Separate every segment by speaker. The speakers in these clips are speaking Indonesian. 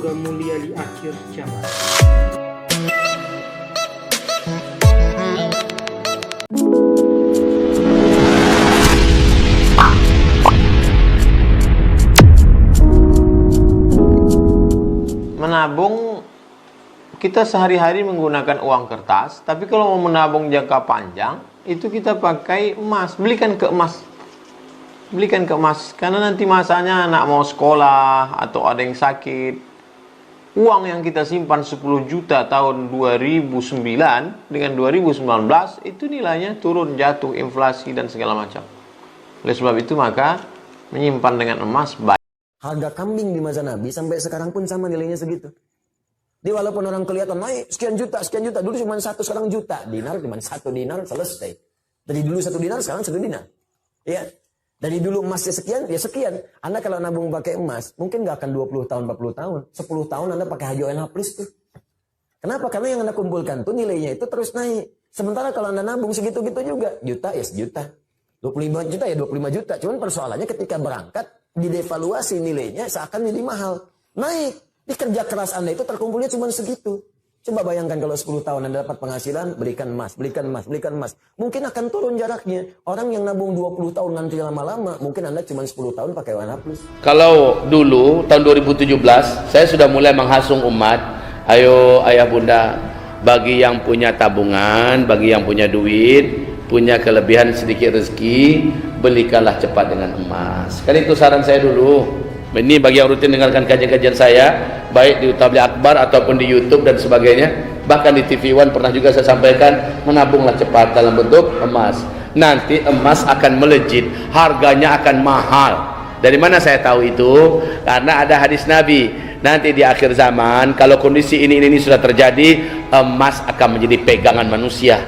Speaker 1: semoga mulia di akhir zaman.
Speaker 2: Menabung, kita sehari-hari menggunakan uang kertas, tapi kalau mau menabung jangka panjang, itu kita pakai emas. Belikan ke emas, karena nanti masanya anak mau sekolah atau ada yang sakit. Uang yang kita simpan 10 juta tahun 2009 dengan 2019 itu nilainya turun, jatuh, inflasi dan segala macam. Oleh sebab itu maka menyimpan dengan emas baik.
Speaker 3: Harga kambing di masa Nabi sampai sekarang pun sama nilainya segitu. Jadi walaupun orang kelihatan naik sekian juta, dulu cuma satu, sekarang juta. Dinar cuma 1 dinar, selesai. Dari dulu 1 dinar, sekarang 1 dinar. Ya. Dari dulu emasnya sekian, ya sekian. Anda kalau nabung pakai emas, mungkin nggak akan 20 tahun, 40 tahun. 10 tahun Anda pakai Haji ONH Plus tuh. Kenapa? Karena yang Anda kumpulkan tuh nilainya itu terus naik. Sementara kalau Anda nabung segitu-gitu juga, juta ya sejuta. 25 juta ya 25 juta. Cuman persoalannya ketika berangkat, didevaluasi nilainya seakan jadi mahal. Naik. Di kerja keras Anda itu terkumpulnya cuma segitu. Coba bayangkan kalau 10 tahun Anda dapat penghasilan, belikan emas. Mungkin akan turun jaraknya. Orang yang nabung 20 tahun nanti lama-lama, mungkin Anda cuma 10 tahun pakai ONH Plus.
Speaker 4: Kalau dulu, tahun 2017, saya sudah mulai menghasung umat. Ayo ayah bunda, bagi yang punya tabungan, bagi yang punya duit, punya kelebihan sedikit rezeki, belikanlah cepat dengan emas. Kan itu saran saya dulu. Ini bagi yang rutin dengarkan kajian-kajian saya, baik di Tabligh Akbar ataupun di YouTube dan sebagainya, bahkan di TV One pernah juga saya sampaikan, menabunglah cepat dalam bentuk emas. Nanti emas akan melejit, harganya akan mahal. Dari mana saya tahu itu? Karena ada hadis Nabi. Nanti di akhir zaman, kalau kondisi ini sudah terjadi, emas akan menjadi pegangan manusia.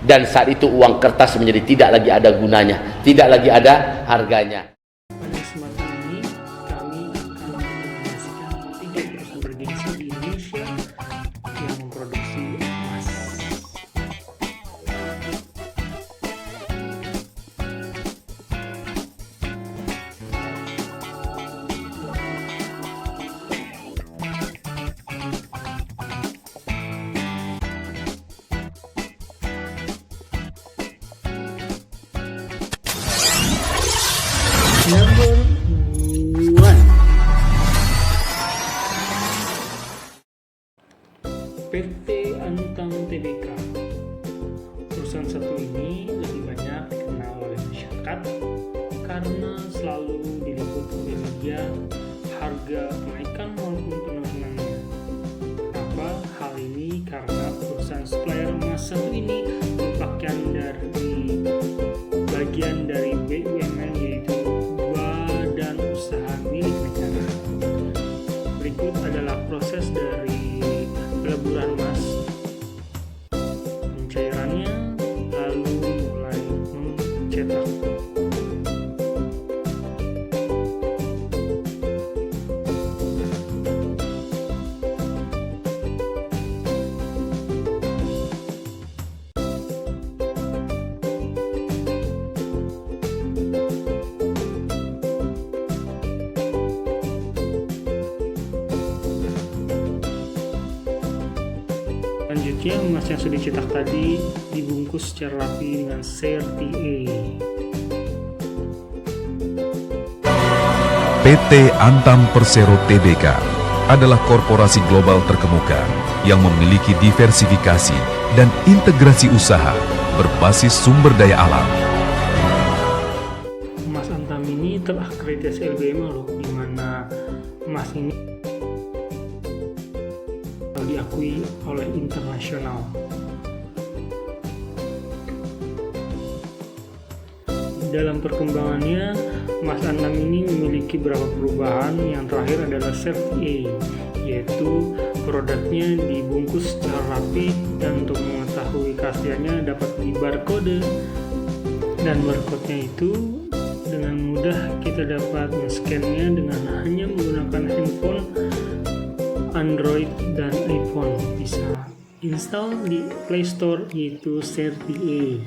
Speaker 4: Dan saat itu uang kertas menjadi tidak lagi ada gunanya, tidak lagi ada harganya.
Speaker 1: Pada kesempatan ini kami akan menyaksikan 3 perusahaan bergengsi di Indonesia yang memproduksi emas. Number 1, PT Antam Tbk. Perusahaan satu ini lebih banyak dikenal oleh masyarakat karena selalu diliput oleh media harga kenaikan maupun penurunannya. Kenapa hal ini? Karena perusahaan supplier emas satu ini merupakan dari bagian dari BUMN, yaitu Badan Usaha Milik Negara. Berikut adalah proses dari peleburan emas, pencairannya, lalu mulai mencetak. Selanjutnya, emas yang sudah dicetak tadi dibungkus secara rapi dengan CRTA.
Speaker 5: PT Antam Persero Tbk adalah korporasi global terkemuka yang memiliki diversifikasi dan integrasi usaha berbasis sumber daya alam.
Speaker 1: Emas Antam ini terakreditasi LBMA loh, di mana emas ini diakui oleh internasional. Dalam perkembangannya, emas Antam ini memiliki beberapa perubahan. Yang terakhir adalah CRTA, yaitu produknya dibungkus secara rapi, dan untuk mengetahui keasliannya dapat di barcode, dan barcode-nya itu dengan mudah kita dapat men-scan-nya dengan hanya menggunakan handphone Android dan iPhone. Bisa install di Play Store, yaitu CRTA.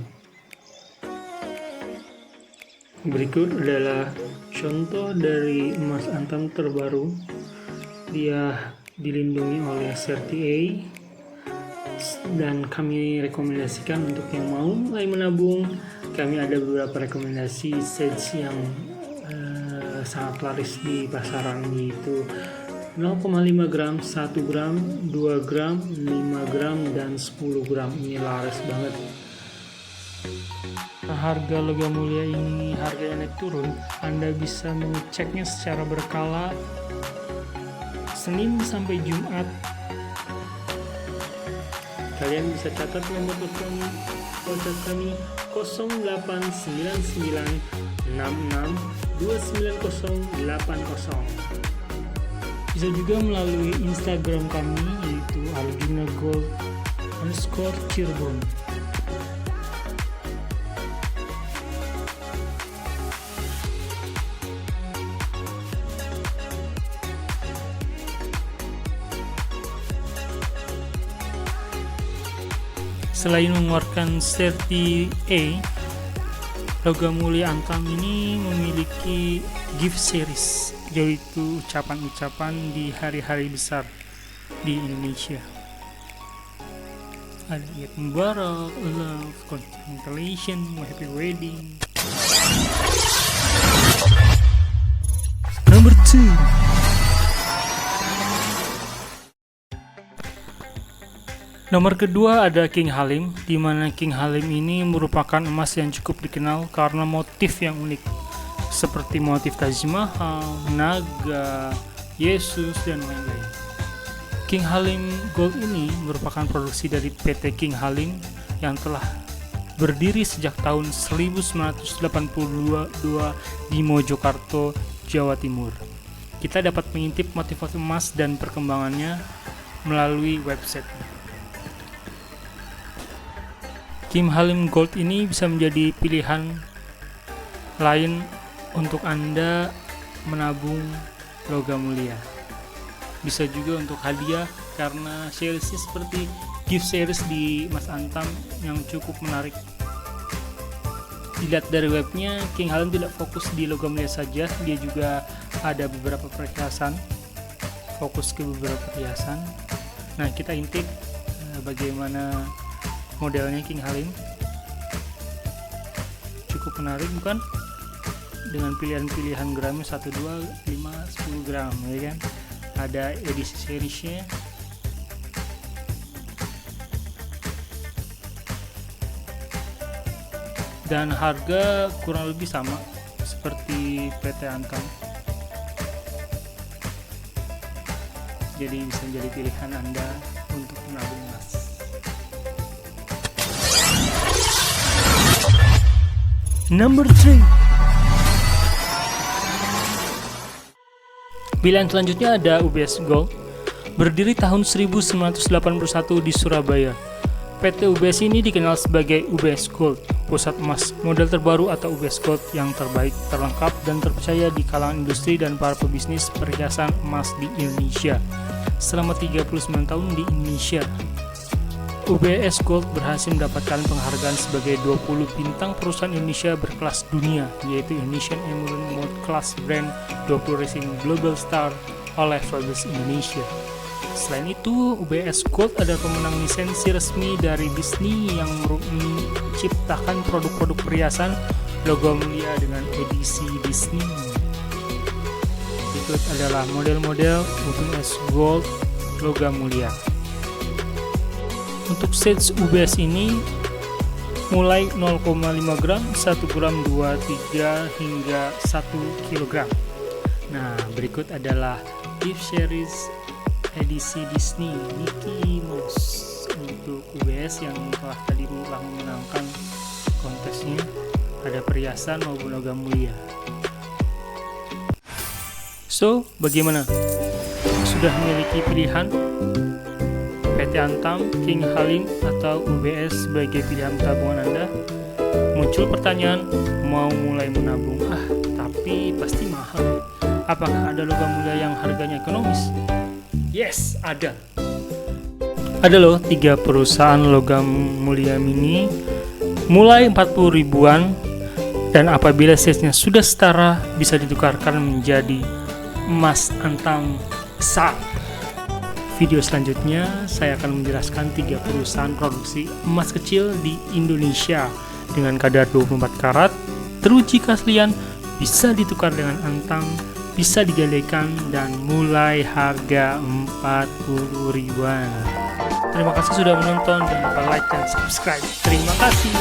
Speaker 1: Berikut adalah contoh dari emas Antam terbaru. Dia dilindungi oleh CRTA, dan kami rekomendasikan untuk yang mau mulai menabung. Kami ada beberapa rekomendasi seeds yang sangat laris di pasaran, yaitu 0,5 gram, 1 gram, 2 gram, 5 gram, dan 10 gram. Ini laris banget. Nah, harga logam mulia ini harganya naik turun. Anda bisa mengeceknya secara berkala Senin sampai Jumat. Kalian bisa catat nomor telepon kontak kami 0899662980. Bisa juga melalui Instagram kami, yaitu @arjunagold_cirebon. Selain mengeluarkan CRTA, logam mulia Antam ini memiliki gift series, yaitu ucapan-ucapan di hari-hari besar di Indonesia. Ada Eid Mubarak, love, congratulations, happy wedding. Number 2. Nomor kedua ada King Halim, di mana King Halim ini merupakan emas yang cukup dikenal karena motif yang unik, seperti motif Taj Mahal, naga, Yesus, dan lain-lain. King Halim Gold ini merupakan produksi dari PT King Halim yang telah berdiri sejak tahun 1982 di Mojokerto, Jawa Timur. Kita dapat mengintip motif emas dan perkembangannya melalui website. King Halim Gold ini bisa menjadi pilihan lain untuk Anda menabung logam mulia. Bisa juga untuk hadiah karena seriesnya seperti gift series di Mas Antam yang cukup menarik. Dilihat dari webnya, King Halim tidak fokus di logam mulia saja, dia juga ada beberapa perhiasan, fokus ke beberapa perhiasan. Nah, kita intip bagaimana modelnya King Halim. Cukup menarik bukan? Dengan pilihan-pilihan gramnya 1, 2, 5, 10 gram, ya kan? Ada edisi seriesnya. Dan harga kurang lebih sama seperti PT Antam. Jadi bisa menjadi pilihan Anda untuk menabung emas. Number 3. Pilihan selanjutnya ada UBS Gold. Berdiri tahun 1981 di Surabaya. PT UBS ini dikenal sebagai UBS Gold, pusat emas model terbaru atau UBS Gold yang terbaik, terlengkap, dan terpercaya di kalangan industri dan para pebisnis perhiasan emas di Indonesia. Selama 39 tahun di Indonesia, UBS Gold berhasil mendapatkan penghargaan sebagai 20 bintang perusahaan Indonesia berkelas dunia, yaitu Indonesian Emerald World Class Brand 20 Racing Global Star oleh Forbes Indonesia. Selain itu, UBS Gold adalah pemenang lisensi resmi dari Disney yang menciptakan produk-produk perhiasan logam mulia dengan edisi Disney. Berikut adalah model-model UBS Gold logam mulia. Untuk sets UBS ini mulai 0,5 gram, 1 gram, 2, 3, hingga 1 kg. Nah, berikut adalah gift series edisi Disney Mickey Mouse untuk UBS yang tadi telah memenangkan kontesnya. Ada perhiasan maupun logam mulia. So, bagaimana? Sudah memiliki pilihan PT Antam, King Halim, atau UBS sebagai pilihan tabungan Anda? Muncul pertanyaan, mau mulai menabung, tapi pasti mahal. Apakah ada logam mulia yang harganya ekonomis? Yes, ada. Ada loh 3 perusahaan logam mulia mini mulai 40 ribuan, dan apabila size-nya sudah setara bisa ditukarkan menjadi emas Antam besar. video selanjutnya, saya akan menjelaskan 3 perusahaan produksi emas kecil di Indonesia dengan kadar 24 karat, teruji keaslian, bisa ditukar dengan antang, bisa digalekan, dan mulai harga 40 ribuan. Terima kasih sudah menonton, jangan lupa like dan subscribe. Terima kasih.